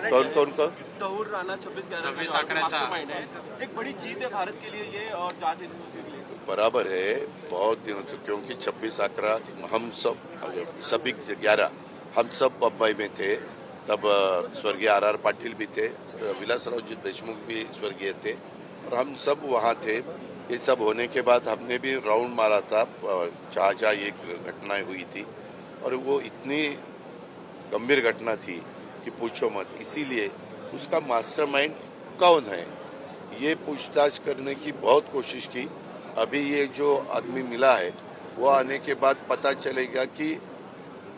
कौन कौन का तहूर राणा 26 एक बड़ी जीत है भारत के लिए ये और जांच एजेंसी के लिए। बराबर है, बहुत दिनों से, क्योंकि 26/11 हम सब सभी 11 हम सब बम्बई में थे। तब स्वर्गीय RR पाटिल भी थे, विलासराव जी देशमुख भी स्वर्गीय थे और हम सब वहाँ थे। ये सब होने के बाद हमने भी राउंड मारा था, जहाँ ये घटनाएं हुई थी और वो इतनी गंभीर घटना थी कि पूछो मत। इसीलिए उसका मास्टरमाइंड कौन है ये पूछताछ करने की बहुत कोशिश की। अभी ये जो आदमी मिला है वो आने के बाद पता चलेगा कि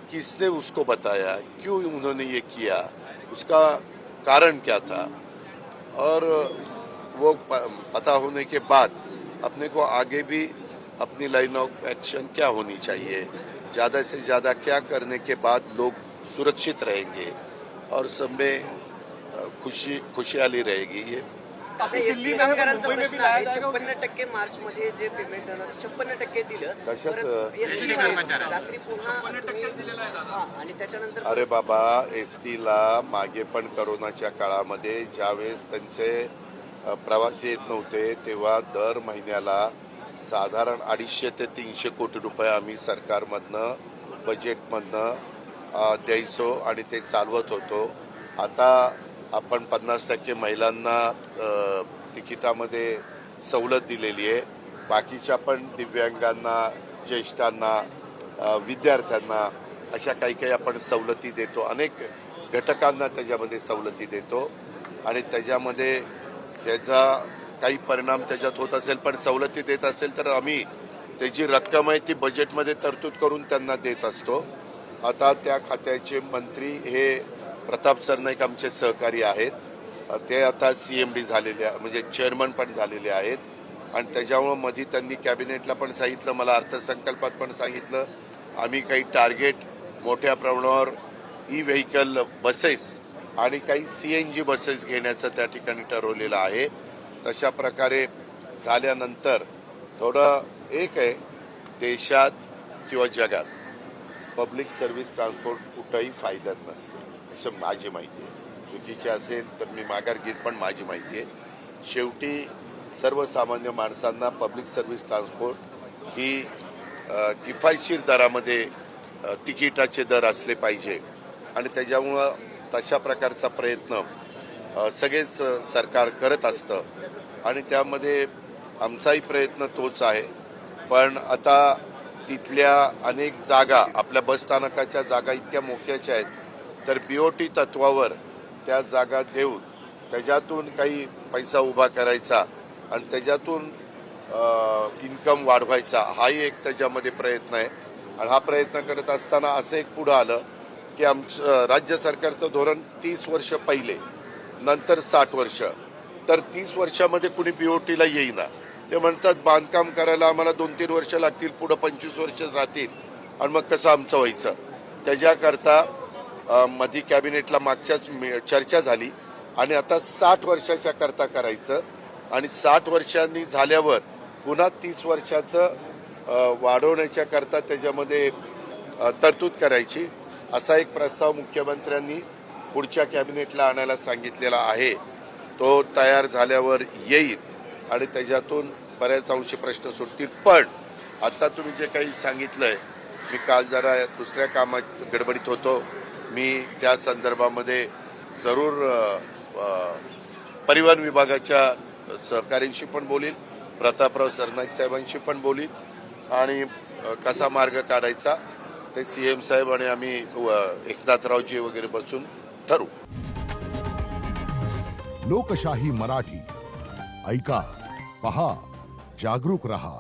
किसने उसको बताया, क्यों उन्होंने ये किया, उसका कारण क्या था, और वो पता होने के बाद अपने को आगे भी अपनी लाइन ऑफ एक्शन क्या होनी चाहिए, ज़्यादा से ज़्यादा क्या करने के बाद लोग सुरक्षित रहेंगे और सब में खुशहाली रहेगी। ये दिल्ली में 56% मार्च मध्ये जे पेमेंट 56% दिलं रात्री पुन्हा आणि त्याच्यानंतर अरे बाबा, ST ला मागे पण कोरोनाच्या काळामध्ये ज्यावेळेस त्यांचे प्रवासी येत नव्हते तेव्हा दर महिन्याला साधारण 250 ते 300 कोटी रुपये आम्ही सरकारमधनं बजेटमधनं द्यायचो आणि ते चालवत होतो। आता आपण 50% महिलांना तिकिटामध्ये सवलत दिलेली आहे। बाकीच्या पण दिव्यांगांना, ज्येष्ठांना, विद्यार्थ्यांना अशा काही आपण सवलती देतो। अनेक घटकांना त्याच्यामध्ये सवलती देतो आणि त्याच्यामध्ये ह्याचा काही परिणाम त्याच्यात होत असेल, पण सवलती देत असेल तर आम्ही त्याची रक्कम आहे ती बजेटमध्ये तरतूद करून त्यांना देत असतो। आता त्या खात्याचे मंत्री हे प्रताप सरनाईक आमचे सहकारी आहेत, ते आता CMD झालेले, म्हणजे चेअरमन पण झालेले आहेत आणि त्याच्यामुळे मध्ये त्यांनी कॅबिनेटला पण सांगितलं, मला अर्थसंकल्पात पण सांगितलं, आम्ही काही टार्गेट मोठ्या प्रमाणावर व्हेकल बसेस आणि काही CNG बसेस घेण्याचं त्या ठिकाणी ठरवलेलं आहे। तशा प्रकारे झाल्यानंतर थोडं एक आहे, देशात किंवा जगात पब्लिक सर्व्हिस ट्रान्सपोर्ट कुठंही फायद्यात नसते असं माझी माहिती आहे। चुकीचे असेल तर मी माघार घेईन, पण माझी माहिती आहे शेवटी सर्वसामान्य माणसांना पब्लिक सर्व्हिस ट्रान्सपोर्ट ही किफायतशीर दरामध्ये तिकिटाचे दर असले पाहिजे आणि त्याच्यामुळं तशा प्रकारचा प्रयत्न सगळेच सरकार करत असतं आणि त्यामध्ये आमचाही प्रयत्न तोच आहे। पण आता तिथल्या अनेक जागा, आपल्या बसस्थानकाच्या जागा इतक्या मोक्याच्या आहेत तर BOT तत्वावर त्या जागा देऊन त्याच्यातून काही पैसा उभा करायचा आणि त्याच्यातून इन्कम वाढवायचा, हाही एक त्याच्यामध्ये प्रयत्न आहे। आणि हा प्रयत्न करत असताना असं एक पुढं आलं की आमचं राज्य सरकारचं धोरण 30 वर्ष पहिले, नंतर 60 वर्ष, तर 30 वर्षामध्ये कुणी BOTला येईना। ते म्हणतात बांधकाम करायला आम्हाला 2-3 वर्ष लागतील, पुढं 25 वर्ष राहतील आणि मग कसं आमचं व्हायचं। त्याच्याकरता मध्ये कॅबिनेटला मागच्याच चर्चा झाली आणि आता 60 वर्षाच्या करता करायचं आणि 60 वर्षांनी झाल्यावर पुन्हा 30 वर्षाचं वाढवण्याच्या करता त्याच्यामध्ये तरतूद करायची, असा एक प्रस्ताव मुख्यमंत्र्यांनी पुढच्या कॅबिनेटला आणायला सांगितलेला आहे। तो तयार झाल्यावर येईल आणि त्याच्यातून बऱ्याच अंशी प्रश्न सुटतील। पण आता तुम्ही जे काही सांगितलंय, मी काल जरा दुसऱ्या कामात गडबडीत होतो, मी त्या संदर्भामध्ये जरूर परिवहन विभागाच्या सहकाऱ्यांशी पण बोलील, प्रतापराव सरनाईक साहेबांशी पण बोलील आणि कसा मार्ग काढायचा ते CM साहेब आणि आम्ही एकनाथरावजी वगैरे बसून ठरवू। लोकशाही मराठी ऐका, पहा, जागरूक रहा।